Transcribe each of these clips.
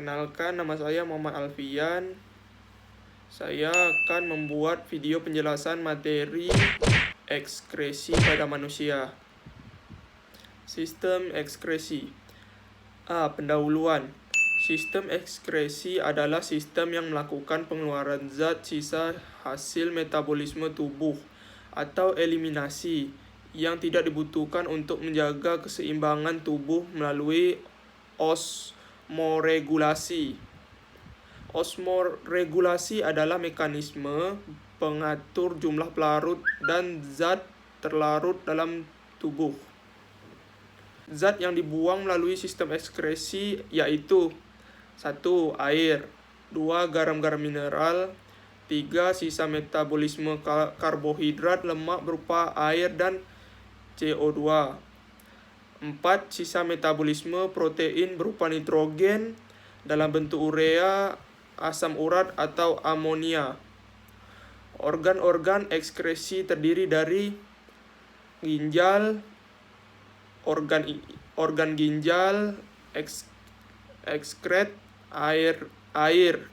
Perkenalkan, nama saya Muhammad Alfian. Saya akan membuat video penjelasan materi ekskresi pada manusia. Sistem ekskresi. Pendahuluan. Sistem ekskresi adalah sistem yang melakukan pengeluaran zat sisa hasil metabolisme tubuh atau eliminasi yang tidak dibutuhkan untuk menjaga keseimbangan tubuh melalui osmoregulasi. Osmoregulasi adalah mekanisme pengatur jumlah pelarut dan zat terlarut dalam tubuh. Zat yang dibuang melalui sistem ekskresi yaitu 1. Air, 2. Garam-garam mineral, 3. Sisa metabolisme karbohidrat lemak berupa air dan CO2, 4. Sisa metabolisme protein berupa nitrogen dalam bentuk urea, asam urat, atau amonia. Organ-organ ekskresi terdiri dari ginjal, organ ginjal ekskret air,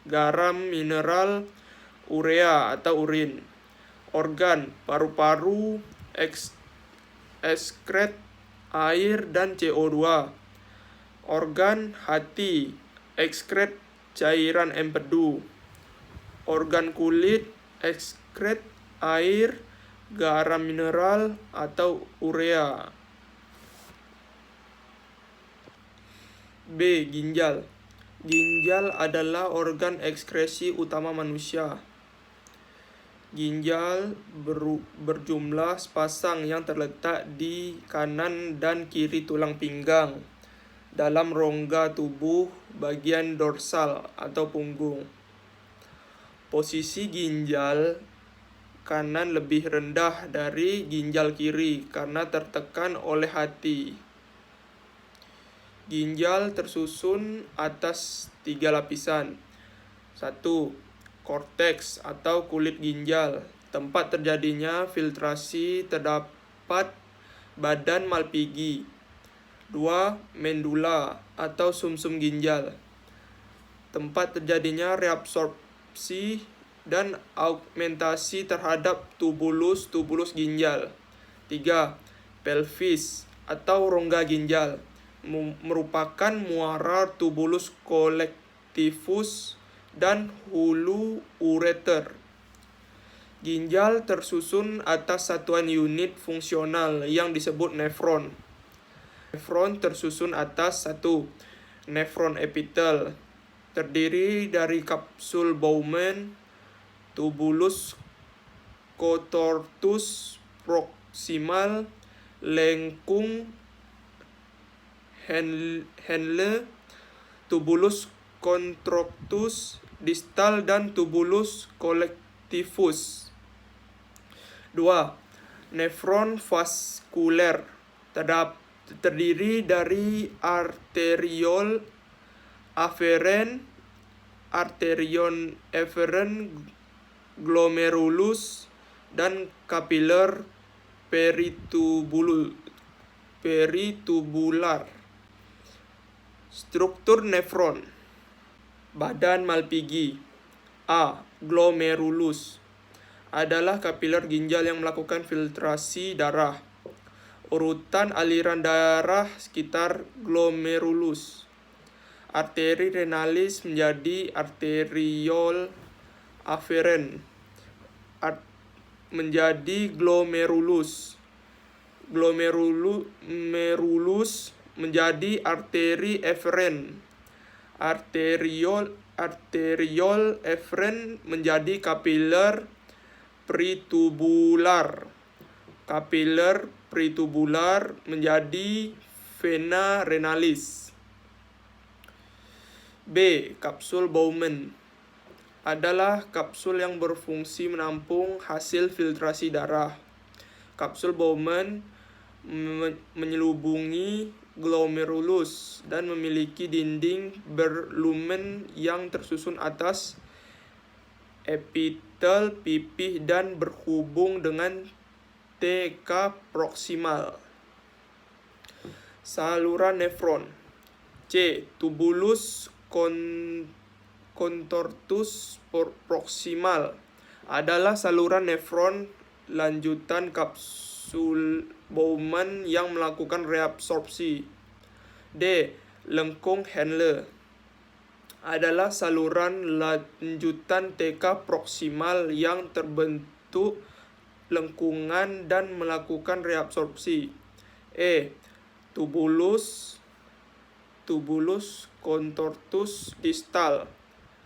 garam mineral, urea atau urin. Organ paru-paru ekskret air dan CO2. Organ hati ekskret cairan empedu. Organ kulit ekskret air, garam mineral, atau urea. B. Ginjal. Ginjal adalah organ ekskresi utama manusia. Ginjal berjumlah sepasang yang terletak di kanan dan kiri tulang pinggang dalam rongga tubuh bagian dorsal atau punggung. Posisi ginjal kanan lebih rendah dari ginjal kiri karena tertekan oleh hati. Ginjal tersusun atas 3 lapisan. 1. Korteks atau kulit ginjal. Tempat terjadinya filtrasi terdapat badan Malpighi. 2. Mendula atau sumsum ginjal. Tempat terjadinya reabsorpsi dan augmentasi terhadap tubulus ginjal. 3. Pelvis atau rongga ginjal merupakan muara tubulus collectivus dan hulu ureter. Ginjal tersusun atas satuan unit fungsional yang disebut nefron. Nefron tersusun atas 1. Nefron epitel, terdiri dari kapsul Bowman, tubulus contortus proximal, lengkung Henle, tubulus contractus distal, dan tubulus collectivus. 2. Nefron vaskuler, terdiri dari arteriol aferen, arterion eferen glomerulus, dan kapiler peritubular. Struktur nefron. Badan Malpighi. A. Glomerulus adalah kapiler ginjal yang melakukan filtrasi darah. Urutan aliran darah sekitar glomerulus. Arteri renalis menjadi arteriol aferen menjadi glomerulus. Glomerulus menjadi arteri eferen. Arteriol eferen menjadi kapiler pritubular. Kapiler pritubular menjadi vena renalis. B. Kapsul Bowman adalah kapsul yang berfungsi menampung hasil filtrasi darah. Kapsul Bowman menyelubungi glomerulus dan memiliki dinding berlumen yang tersusun atas epitel pipih dan berhubung dengan TK proksimal. Saluran nefron. C. Tubulus contortus proximal adalah saluran nefron lanjutan kapsul Bowman yang melakukan reabsorpsi. D. Lengkung Henle adalah saluran lanjutan TK proksimal yang terbentuk lengkungan dan melakukan reabsorpsi. E. Tubulus contortus distal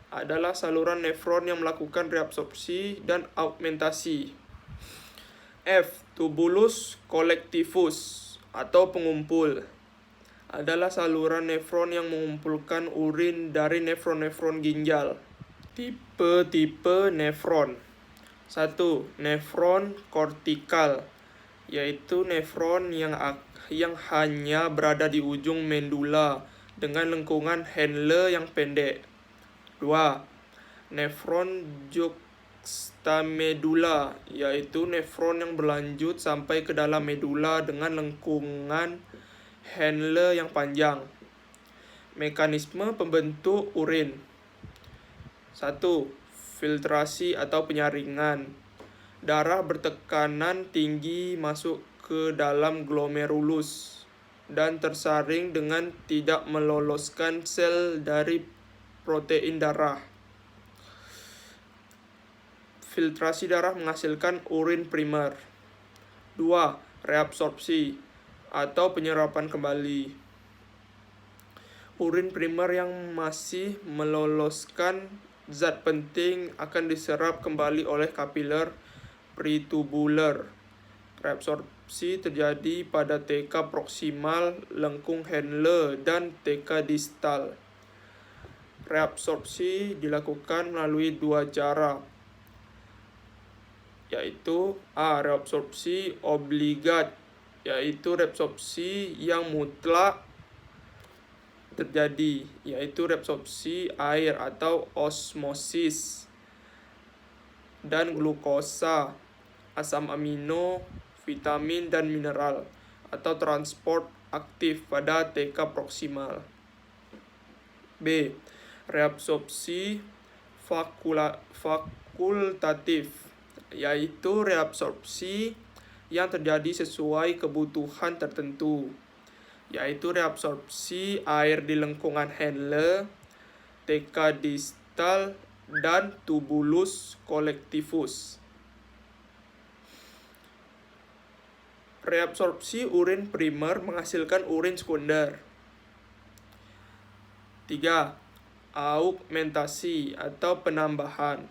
adalah saluran nefron yang melakukan reabsorpsi dan augmentasi. F. Tubulus collectivus atau pengumpul adalah saluran nefron yang mengumpulkan urin dari nefron-nefron ginjal. Tipe-tipe nefron. 1. Nefron kortikal, yaitu nefron yang hanya berada di ujung medula dengan lengkungan Henle yang pendek. 2. Nefron juxtamedula, yaitu nefron yang berlanjut sampai ke dalam medula dengan lengkungan Henle yang panjang. Mekanisme pembentuk urin. 1. Filtrasi atau penyaringan. Darah bertekanan tinggi masuk ke dalam glomerulus dan tersaring dengan tidak meloloskan sel dari protein darah. Filtrasi darah menghasilkan urin primer. 2. Reabsorpsi atau penyerapan kembali. Urin primer yang masih meloloskan zat penting akan diserap kembali oleh kapiler pritubular. Reabsorpsi terjadi pada TK proksimal, lengkung Henle, dan TK distal. Reabsorpsi dilakukan melalui dua cara, yaitu A. Reabsorpsi obligat, yaitu reabsorpsi yang mutlak terjadi, yaitu reabsorpsi air atau osmosis dan glukosa, asam amino, vitamin, dan mineral, atau transport aktif pada TK proksimal. B. Reabsorpsi fakultatif, yaitu reabsorpsi yang terjadi sesuai kebutuhan tertentu, yaitu reabsorpsi air di lengkungan Henle, TK distal, dan tubulus collectivus. Reabsorpsi urin primer menghasilkan urin sekunder. 3. Augmentasi atau penambahan.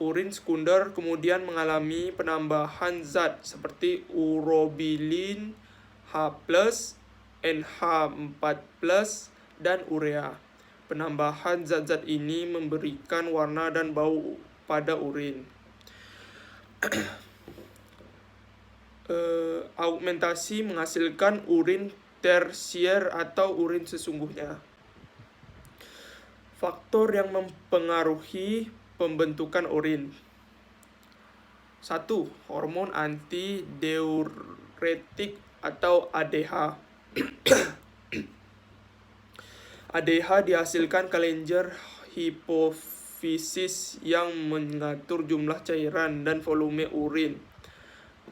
Urin sekunder kemudian mengalami penambahan zat seperti urobilin, H+, NH4+, dan urea. Penambahan zat-zat ini memberikan warna dan bau pada urin. Augmentasi menghasilkan urin tersier atau urin sesungguhnya. Faktor yang mempengaruhi pembentukan urin. 1. Hormon antidiuretik atau ADH. ADH dihasilkan kelenjar hipofisis yang mengatur jumlah cairan dan volume urin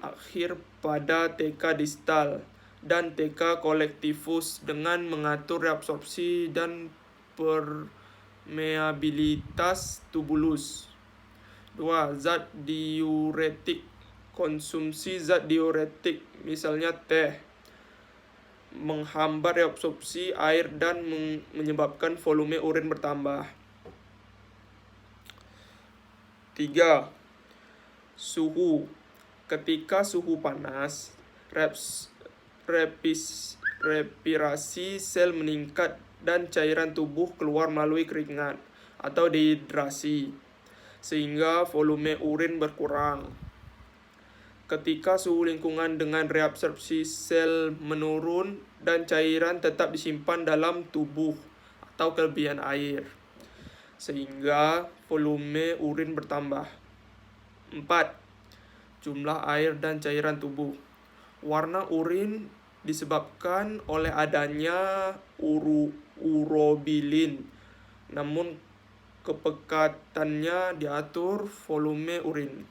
akhir pada TK distal dan TK collectivus dengan mengatur reabsorpsi dan permeabilitas tubulus. 2. Zat diuretik. Konsumsi zat diuretik, misalnya teh, menghambat reabsorpsi air dan menyebabkan volume urin bertambah. 3. Suhu. Ketika suhu panas, respirasi sel meningkat dan cairan tubuh keluar melalui keringat atau dehidrasi, sehingga volume urin berkurang. Ketika suhu lingkungan dengan reabsorpsi sel menurun dan cairan tetap disimpan dalam tubuh atau kelebihan air, sehingga volume urin bertambah. 4. Jumlah air dan cairan tubuh. Warna urin disebabkan oleh adanya urobilin, namun kepekatannya diatur volume urin.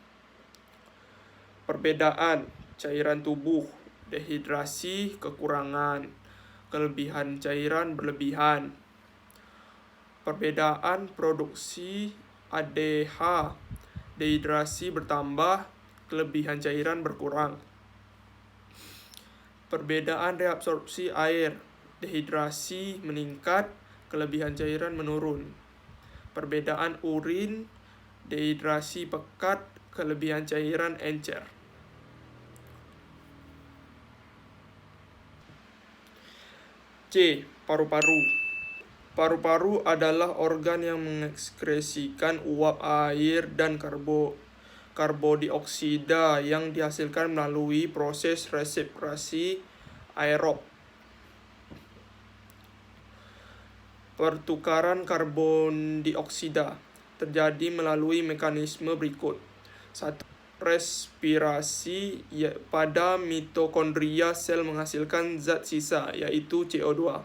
Perbedaan cairan tubuh, dehidrasi kekurangan, kelebihan cairan berlebihan. Perbedaan produksi ADH, dehidrasi bertambah, kelebihan cairan berkurang. Perbedaan reabsorpsi air, dehidrasi meningkat, kelebihan cairan menurun. Perbedaan urin, dehidrasi pekat, kelebihan cairan encer. C. Paru-paru. Paru-paru adalah organ yang mengekskresikan uap air dan karbodioksida yang dihasilkan melalui proses respirasi aerob. Pertukaran karbon dioksida terjadi melalui mekanisme berikut. 1. Respirasi pada mitokondria sel menghasilkan zat sisa, yaitu CO2.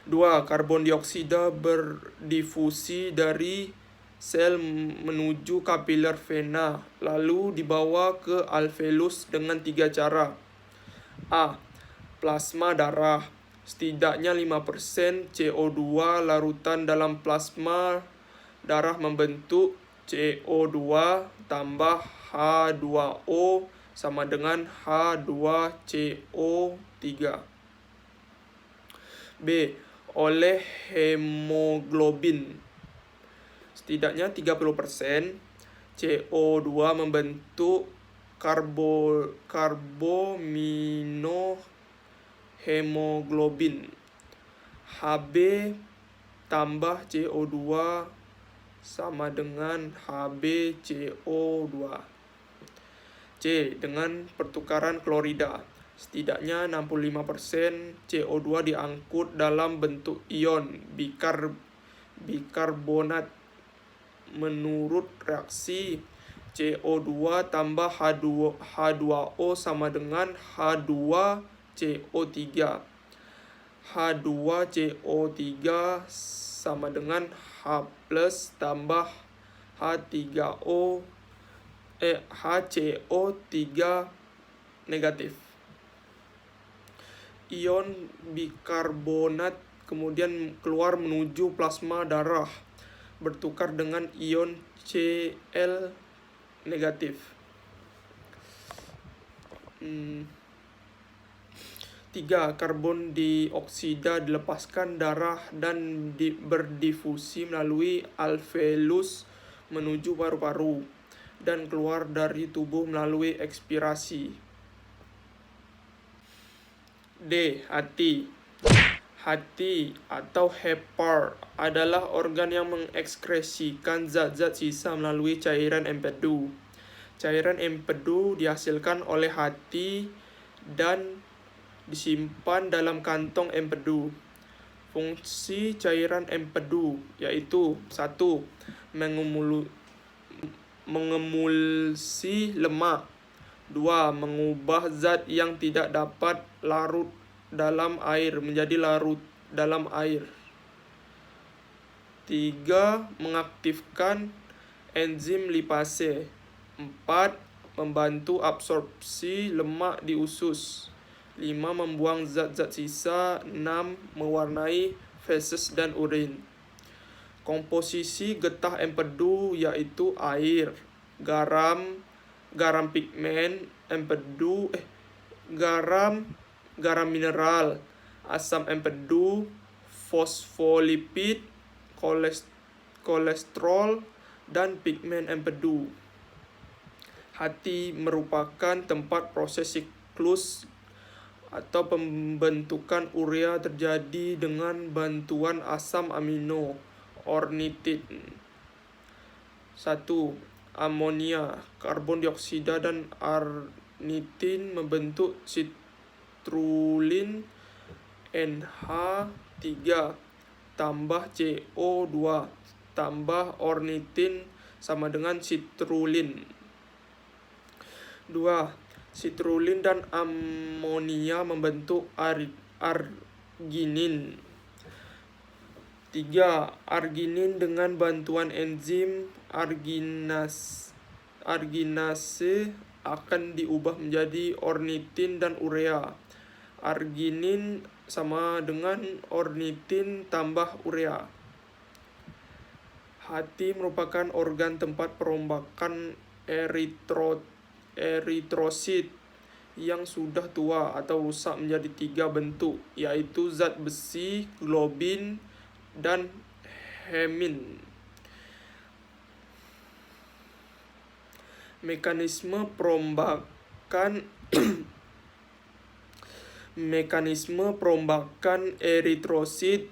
2. Karbon dioksida berdifusi dari sel menuju kapiler vena, lalu dibawa ke alveolus dengan 3 cara. A. Plasma darah. Setidaknya 5% CO2 larutan dalam plasma darah membentuk CO2 tambah H2O sama dengan H2CO3. B. Oleh hemoglobin. Setidaknya 30% CO2 membentuk karbominohemoglobin. Hb tambah CO2 sama dengan HbCO2. C. Dengan pertukaran klorida. Setidaknya 65% CO2 diangkut dalam bentuk ion bikarbonat. Menurut reaksi, CO2 tambah H2O sama dengan H2CO3. H2CO3 sama dengan H plus tambah HCO3 negatif. Ion bikarbonat kemudian keluar menuju plasma darah, bertukar dengan ion Cl negatif. 3. Karbon dioksida dilepaskan darah dan berdifusi melalui alveolus menuju paru-paru dan keluar dari tubuh melalui ekspirasi. D. Hati. Hati atau hepar adalah organ yang mengekskresikan zat-zat sisa melalui cairan empedu. Cairan empedu dihasilkan oleh hati dan disimpan dalam kantong empedu. Fungsi cairan empedu yaitu 1. Mengemulsi lemak. 2. Mengubah zat yang tidak dapat larut dalam air menjadi larut dalam air. 3. Mengaktifkan enzim lipase. 4. Membantu absorpsi lemak di usus. 5. Membuang zat-zat sisa. 6. Mewarnai feses dan urin. Komposisi getah empedu yaitu air, garam pigmen empedu, garam mineral, asam empedu, fosfolipid, kolesterol, dan pigmen empedu. Hati merupakan tempat proses siklus atau pembentukan urea terjadi dengan bantuan asam amino, ornitin. 1. Amonia, karbon dioksida, dan ornitin membentuk citrulin NH3 tambah CO2 tambah ornitin sama dengan citrulin. 2. Sitrulin dan amonia membentuk arginin. 3. Arginin dengan bantuan enzim arginase akan diubah menjadi ornitin dan urea. Arginin sama dengan ornitin tambah urea. Hati merupakan organ tempat perombakan eritrosit yang sudah tua atau rusak menjadi 3 bentuk, yaitu zat besi, globin, dan hemin. Mekanisme perombakan eritrosit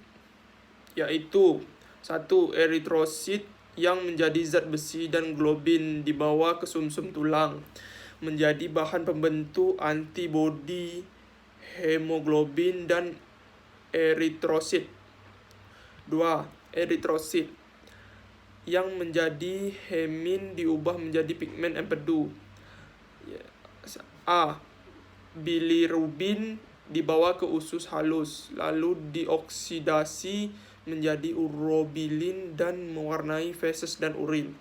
yaitu 1. Eritrosit yang menjadi zat besi dan globin dibawa ke sumsum tulang menjadi bahan pembentuk antibodi hemoglobin dan eritrosit. 2. Eritrosit yang menjadi hemin diubah menjadi pigmen empedu. A. Bilirubin dibawa ke usus halus, lalu dioksidasi menjadi urobilin dan mewarnai feses dan urin.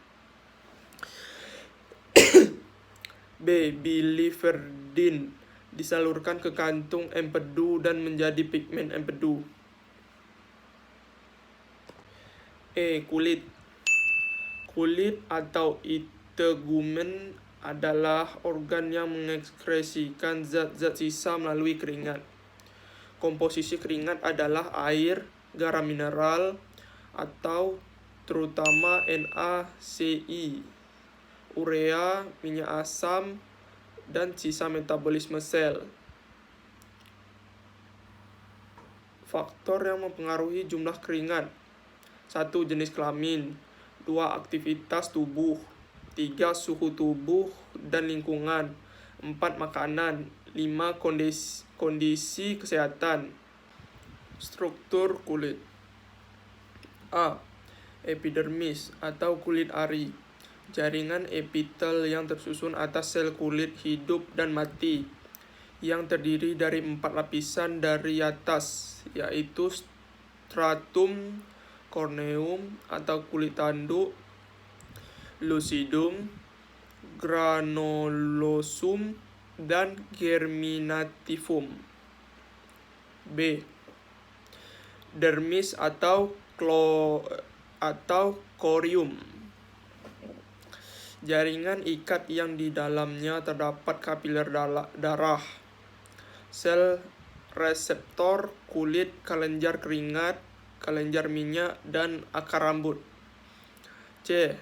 B. Biliverdin disalurkan ke kantung empedu dan menjadi pigmen empedu. E. Kulit. Kulit atau integumen adalah organ yang mengekskresikan zat-zat sisa melalui keringat. Komposisi keringat adalah air, garam mineral, atau terutama NaCl, urea, minyak asam, dan sisa metabolisme sel. Faktor yang mempengaruhi jumlah keringat: 1. Jenis kelamin. 2. Aktivitas tubuh. 3. Suhu tubuh dan lingkungan. 4. Makanan. 5. Kondisi kesehatan. Struktur kulit. A. Epidermis atau kulit ari. Jaringan epitel yang tersusun atas sel kulit hidup dan mati, yang terdiri dari 4 lapisan dari atas, yaitu stratum corneum atau kulit tanduk, lucidum, granulosum, dan germinativum. B. Dermis atau corium. Jaringan ikat yang di dalamnya terdapat kapiler darah, sel reseptor kulit, kelenjar keringat, kelenjar minyak, dan akar rambut. C.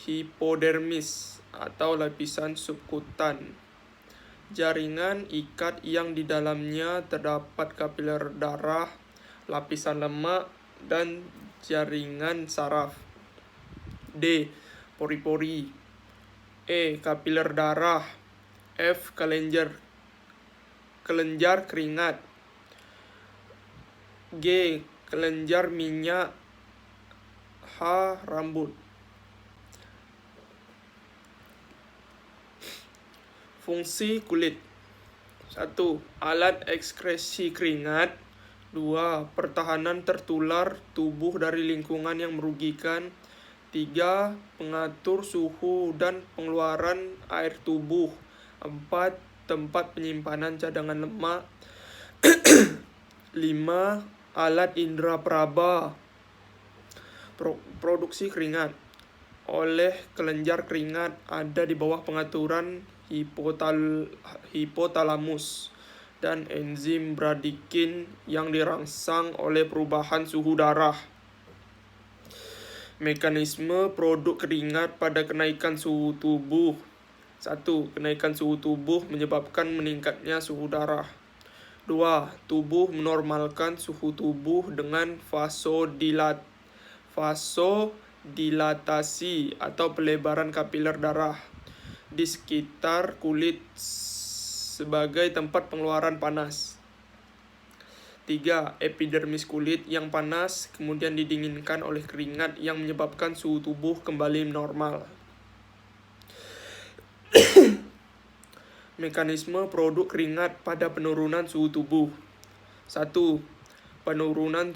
Hipodermis atau lapisan subkutan. Jaringan ikat yang di dalamnya terdapat kapiler darah, lapisan lemak, dan jaringan saraf. D. Pori-pori. E. Kapiler darah. F. Kelenjar keringat. G. Kelenjar minyak. H. Rambut. Fungsi kulit: 1. Alat ekskresi keringat. 2. Pertahanan tertular tubuh dari lingkungan yang merugikan. 3. Pengatur suhu dan pengeluaran air tubuh. 4. Tempat penyimpanan cadangan lemak. 5. Alat indera peraba. Produksi keringat oleh kelenjar keringat ada di bawah pengaturan hipotalamus dan enzim bradikin yang dirangsang oleh perubahan suhu darah. Mekanisme produk keringat pada kenaikan suhu tubuh: 1. Kenaikan suhu tubuh menyebabkan meningkatnya suhu darah. 2. Tubuh menormalkan suhu tubuh dengan vasodilatasi atau pelebaran kapiler darah di sekitar kulit sebagai tempat pengeluaran panas. 3. Epidermis kulit yang panas kemudian didinginkan oleh keringat yang menyebabkan suhu tubuh kembali normal. Mekanisme produk keringat pada penurunan suhu tubuh. 1. Penurunan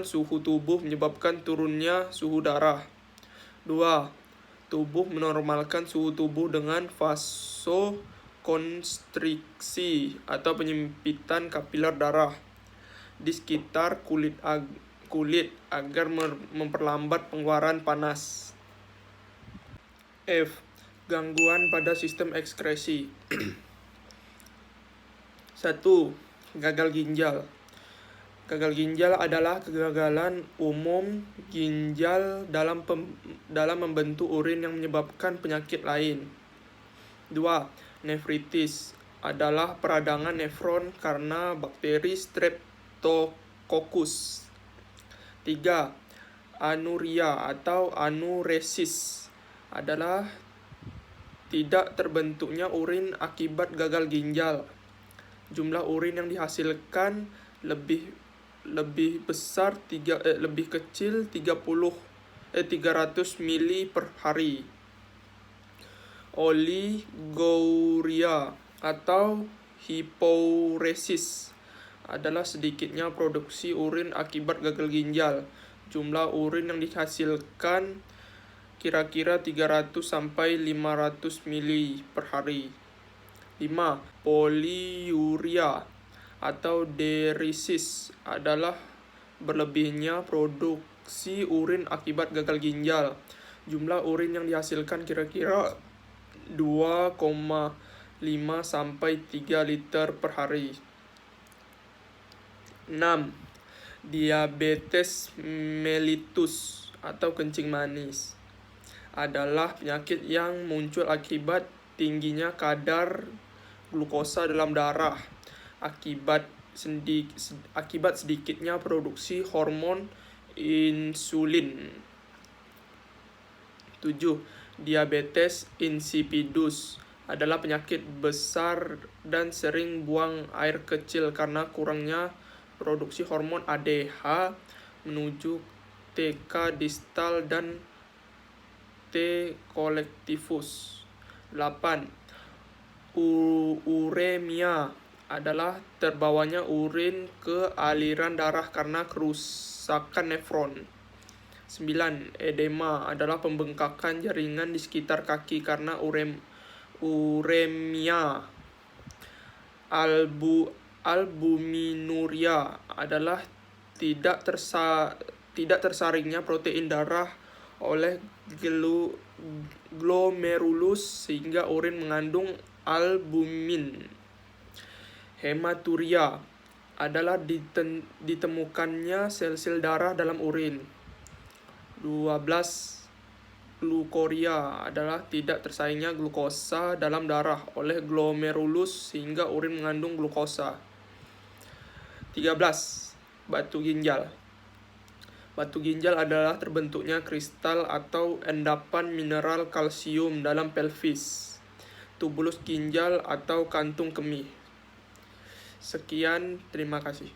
suhu tubuh menyebabkan turunnya suhu darah. 2. Tubuh menormalkan suhu tubuh dengan vasokonstriksi atau penyempitan kapiler darah di sekitar kulit agar memperlambat pengeluaran panas. F. Gangguan pada sistem ekskresi. 1. Gagal ginjal. Gagal ginjal adalah kegagalan umum ginjal dalam membentuk urin yang menyebabkan penyakit lain. 2. Nefritis adalah peradangan nefron karena bakteri Streptococcus. 3. Anuria atau anuresis adalah tidak terbentuknya urin akibat gagal ginjal. Jumlah urin yang dihasilkan lebih kecil 300 mili per hari. Oliguria atau hiporesis adalah sedikitnya produksi urin akibat gagal ginjal. Jumlah urin yang dihasilkan kira-kira 300 sampai 500 mili per hari. 5. Poliuria atau diuresis adalah berlebihnya produksi urin akibat gagal ginjal. Jumlah urin yang dihasilkan kira-kira 2,5 sampai 3 liter per hari. 6. Diabetes mellitus atau kencing manis adalah penyakit yang muncul akibat tingginya kadar glukosa dalam darah akibat sedikitnya produksi hormon insulin. 7. Diabetes insipidus adalah penyakit besar dan sering buang air kecil karena kurangnya produksi hormon ADH menuju TK distal dan T collectivus. 8. Uremia adalah terbawanya urin ke aliran darah karena kerusakan nefron. 9. Edema adalah pembengkakan jaringan di sekitar kaki karena uremia. Albuminuria adalah tidak tersaringnya protein darah oleh glomerulus sehingga urin mengandung albumin. Hematuria adalah ditemukannya sel-sel darah dalam urin. 12. Glukoria adalah tidak tersaringnya glukosa dalam darah oleh glomerulus sehingga urin mengandung glukosa. 13. Batu ginjal. Batu ginjal adalah terbentuknya kristal atau endapan mineral kalsium dalam pelvis, tubulus ginjal atau kantung kemih. Sekian, terima kasih.